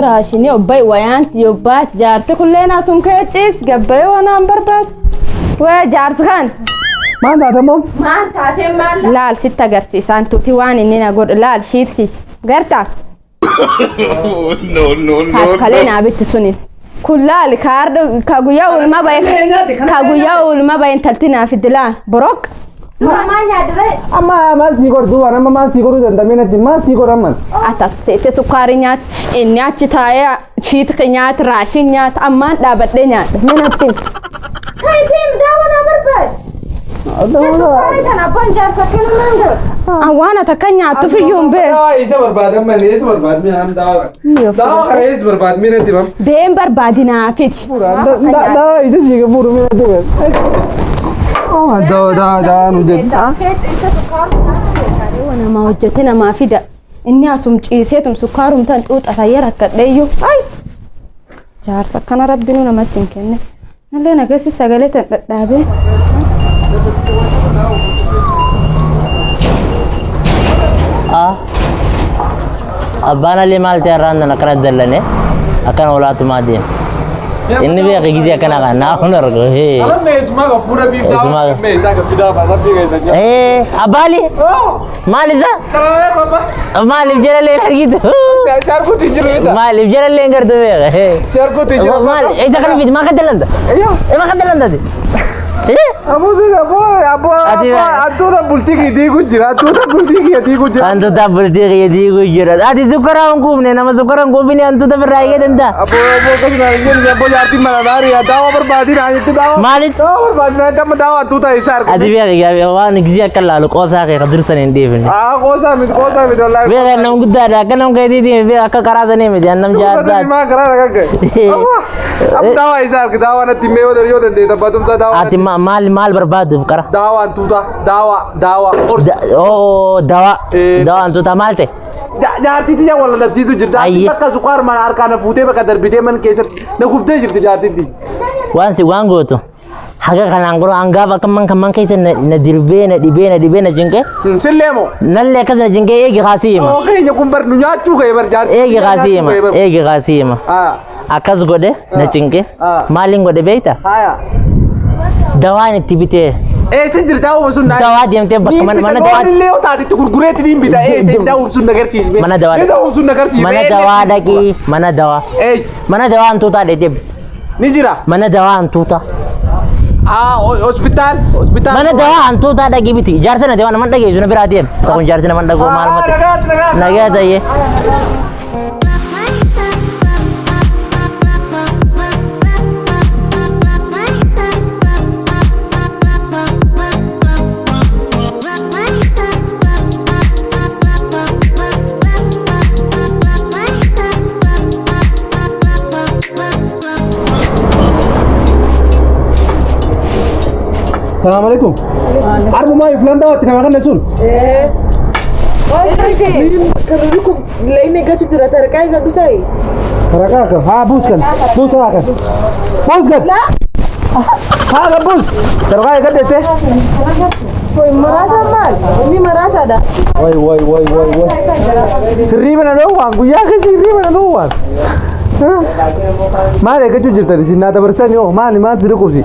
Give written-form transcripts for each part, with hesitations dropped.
راشني وباي ويانت يوبات جارتي كلنا سون كيتشيس قبي وانا برباد وجارس خان ما أنت تمام ما انت تمام لا ستة قرتي سانتو تيواني اننا اقول لا شيتكي قرتا no. خلينا بنت سنين كلها الكارد كاغويا والما باين تلتنا في الدلان بروك ما نادري ما سيقول دوا أنا ما سيقول إذا تمينة ما سيقول أمان أتا سكارينيات إنيات تايا شيت كنيات راشينيات أمان دابت لينيات من أبتين هاي تيم داونا برباد أنا بنجر سكين مانجر أوانا تكنيا تفي يوم بي إيش برباد أمان إيش برباد مين هم داوا كره إيش برباد مين تيمم بيم بربادنا فيش دا إيش سيقول بورو مين تيمم دا نودي وانا ما وجدتنا ما في ده اني اسم جيسيتم سكارم تنطوط افيرك كديو اي جار سكن ربنا ما تنكن نلنا كسي سغلت ددابه أبانا اللي مالتي رانا نكرا دلني أكان ولات مادين إني بيا كيجي أكان أكان ناخذ ركوا هي أنا ما اسمع كفورة في داوا ما إسمع كفيدا ما تبي كذا إيه أبالي مالي زا مالي بجرا لين هرقيد سيار كو تيجي ده مالي بجرا لين كردو بيا سيار كو تيجي مالي إذا كان في ما كدلنا إيه ما كدلنا ده أبو أنتو بولتيكي دي كوجرا أنتو بولتيكي دي كوجرا أنتو تبولتيكي دي كوجرا أدي زكران كوبني نما زكران كوبني أنتو تبرايك دندا أبو كذا نقول أبو جارتي مالداري داوا بربادي ناني داوا مالي داوا بربادي ناني تام داوا أنتو تايسار أدي بيا كيا وان كذي كلا لو كوسا كي قدر سنين ديفن كوسا ميد والله بيا نم قدر كنم كذي دي بيا كراز نيم دي أنم جار ما كرا كذا أبو داوا إيسار كداوا أنا تيمي وده يودن ده تبادم سداوا أتي مال برباد بكرة داوا أنتو داوا أوه دوا أنتو تمالته جارتي تيجي ولا نفسي جردا بكا سكر من أركان فوتة بكا دربيته من كيسر نكوبته جردا جارتي دي وان غوتو حاجة كان عنقرو عنقابا كمان كيسر نديبين جنكه سلمو نلله كذا جنكه إيه غاسيما أوكي نكون برنويا شو كي برجار إيه غاسيما أكاز غده نجنكه مالين غده بيتا دوان تبيته سنجر داوا مسون دوا ديم تيم mana dawa leo tadi tukur gure tadi bida sen dawa sun nagar sis mana dawa daki mana dawa antuta de tib nijira mana dawa antuta hospital mana dawa antuta daki biti jar sana dewa naman dagi juna biradiem sakun jar sana naman dago mal mate naga daye السلام عليكم. عربوا ما يفلان دوت كما كنا نسون. كرركم لين جاتو تركاي غدو تاي تركاك ها بوسكن لا ها بوس تركاي قدته وي مراسا مال اني مراسا دا وي تقريبا انا هو يا اخي تقريبا انا هو ما لك جو جرت دي نادا برساني او ما تركو سي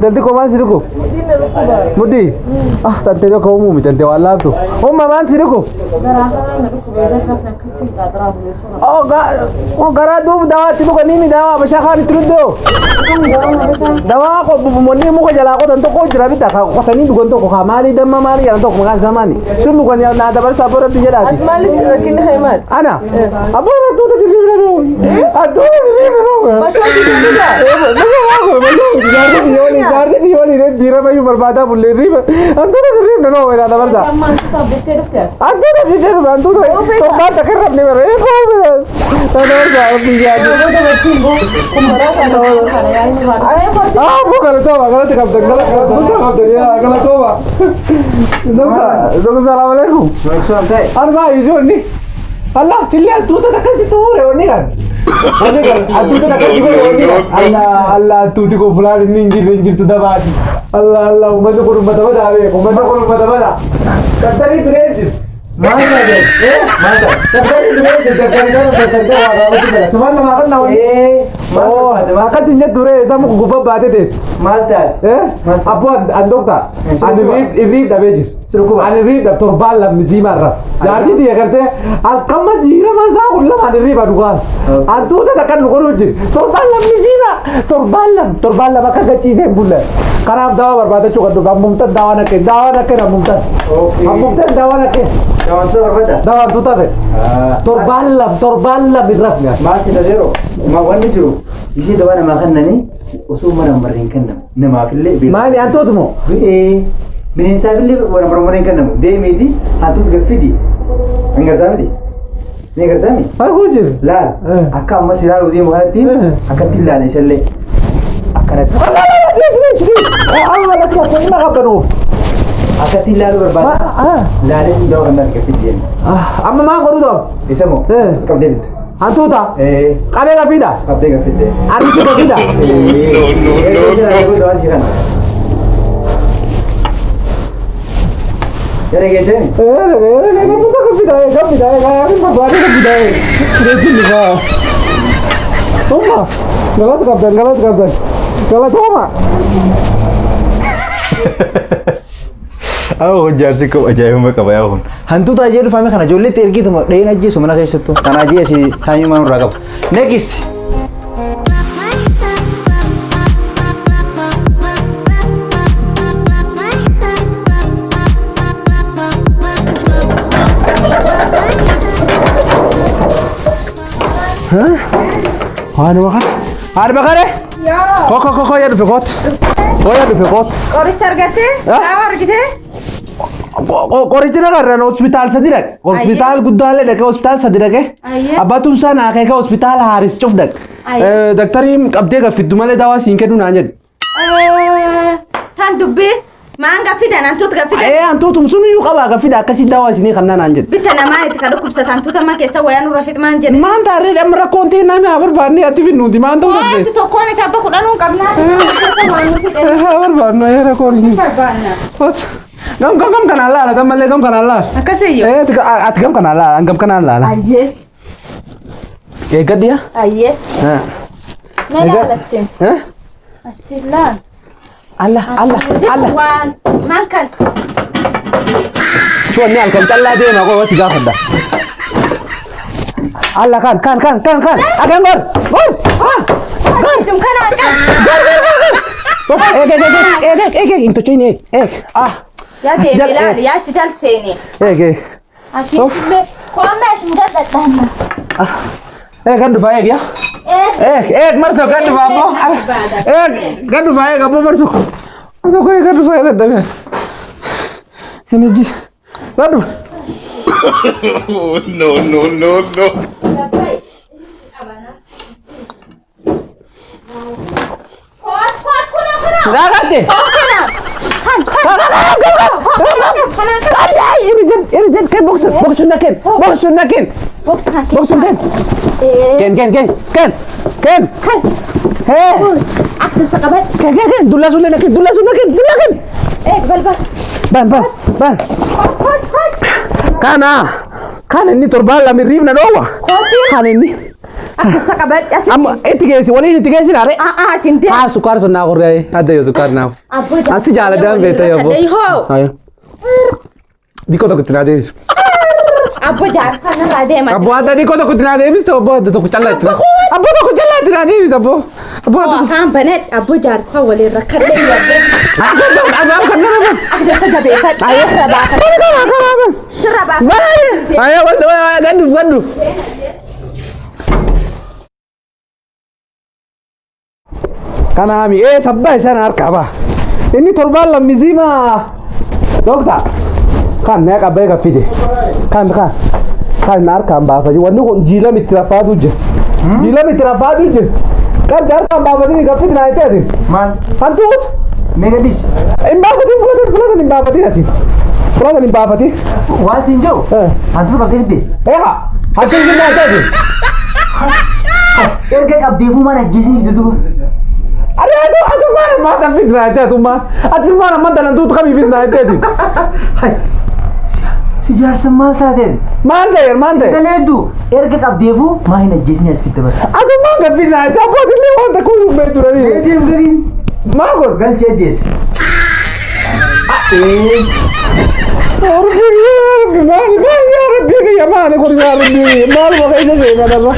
دلتي كو ما تركو مدي تنتي لو كومو مي تنتي والله تو ما تركو غرا دو دوا تبو كني مي دوا بشا خان تردو دوا كو موني مو جلا كو تنتو كو جرا بيتا كو تني دو كنتو كو مالي دم مالي يا تو كو زماني شنو كن نادا برسا بور بيجدا مالي لكن هيمات انا ابورا تو تجيبنا بربادا بولے ری انتو ری نو ولا دا بردا انتو ری انتو تو بات کر رب نے رے کو تنور جا بیا وہ کر تو غلط کب یا غلط ہوا السلام علیکم اربع يزوني الله سلي انتو تكسي تور وني كان انتو تكسي وني الله تو تكو فلان نينجي تدبا الله ما تقول ما تبدا عليه ما تقول ما تبدا كتري بريز Makasihnya dure sama kugupa bate deh. Abu andokta. Ani rib da beji. Ani rib da torbal lam mizima raf. Jadi dia kata al kamma jira masa ulah ani rib adugas. Antu tak akan lukuruji. Torbal lam maka gaji saya bulan. Karena dawa berbeda cukup tu. Mumtaz dawa nak mumtaz. Mumtaz dawa nak. Dawa tu tak be. Torbal lam idrafnya. Masih ada zero. Ma wani jiro. Isi dawa nama kan nani. Usul mana meringkan nam. Nama file. Mani antu tu mo. Bini saya file orang meringkan nam. Dia medi antu gafidi. Enggak tahu di. Ni enggak tahu ni. Aku je. Lal. Akak masih lalu dia menghati. Akak tilal ni sele. Akak nak. Nak apa baru? Akak tilal berbahasa. Lal ni jauh nak gafidi. Amma maa koru dong. Isa mo. Kau David. Antu tak? Kami dah pindah. Kau gafidi. Ani sudah pindah. Doa sih kan. Jadi gitu ni. Kamu tak pindah. Kami baru ada pindah. Rezeki ni kah? Toma. Galat kapten. Galat Toma. Aku jarsi kau aja yang mereka bayar. Hantu tak aja, faham kan? Jolly tergi tu, dia nak aja semua nak itu. Karena aja si kami mau ragap. Next. Ada makan deh? Ya. Kok ya dupekot. Orichar gate? Tawar gite? Original kan hospital sadirak. Hospital gudale dak hospital sadirak Ayah. Abba tumsa na kai hospital Haris Chof dak. Daktari abde ga fiddu male dawa sin kedu nanjed. Tan dubbe manga fida nantu ga fida. Antu tum sunu yu qaba ga fida kasi dawa sini kanna nanjed. Bitana ma ita kadu kubsa tantu tamma ke sawa yanu rafid manjed. Man tare dem rakonti na me abar barni ati finnu di man to Oh, itu kone tabba kudanu kabna. abar barno ya rakoni. Gam kanala la tamalle gam kanala. Akaseyo. At gam kanala, gam kanala. Ayye. Gad dia? Ayye. Mela lachin. Achilla. Allah. Wan mankan. Suan ni alkan challa de ma ko wasi ga fadda. Allah kan. Akan gor. Tum kana. Into chini. Ya de bilal ya chital seni. Achille. Kome smudada dana. Kan du faye ya? Marto kan du babo. Kan du faye ga bo marto. Ano ko kan du faye da daga. Ini ji. Ladu. No. Ragate. Ini jen kan boxun nakin. Ken. Kas. Hey. Akta sakabat. Ken. Dula sulle nakin. Ban. Kana ini torbal la mirib na dowa. Kana ini. Akta sakabat. Amma etigesi wali etigesi nare. Kinte. Sukar sunna korre. Ada yo sukar na. Asi jala dan beta yo. Ayo. Diko to kitina devis. Abu jar kana rade ma. Abu ada diko to kitina devis to abu to kuchalla itina. Abu to kuchalla itina devis abu. Abu Oh, kan banet Abu jar ko wali rakad ya. Ada kan na. Ada saja bekat. Ayo. Seraba. Ayo gandu. Kana mi sabba sana arkaba. Ini torbal la mizima. Dokta. Kan na ka bai ka fide. Kan nar kan ba faji wani ko jila mitrafadu je. Kan dar kan ba faji ka fide na ite din. Man. Antut. Mega bis. Imba fati fulatan imba fati nati. Fulatan imba fati. Wasin jo. Hantu kau David. Ha. Hasil gina ite din. Erkek abdi fu mana jisi itu. Aduh mana mata fitnah ite tu ma. Aduh mana mata nantu kami fitnah ite din. Jaarsa maal taateen? Maal ta'e maal ta'e? Daleeddu erga qabdeefu maa hin ajjeesni as fitte bara. Adummaa gabbinaa taphootillee wanta kun hubbee turanii. Deem gariin Maal godhu? galchee ajjeese. Maali kun yaa Rabbi maaluma keessa seena dhabaa.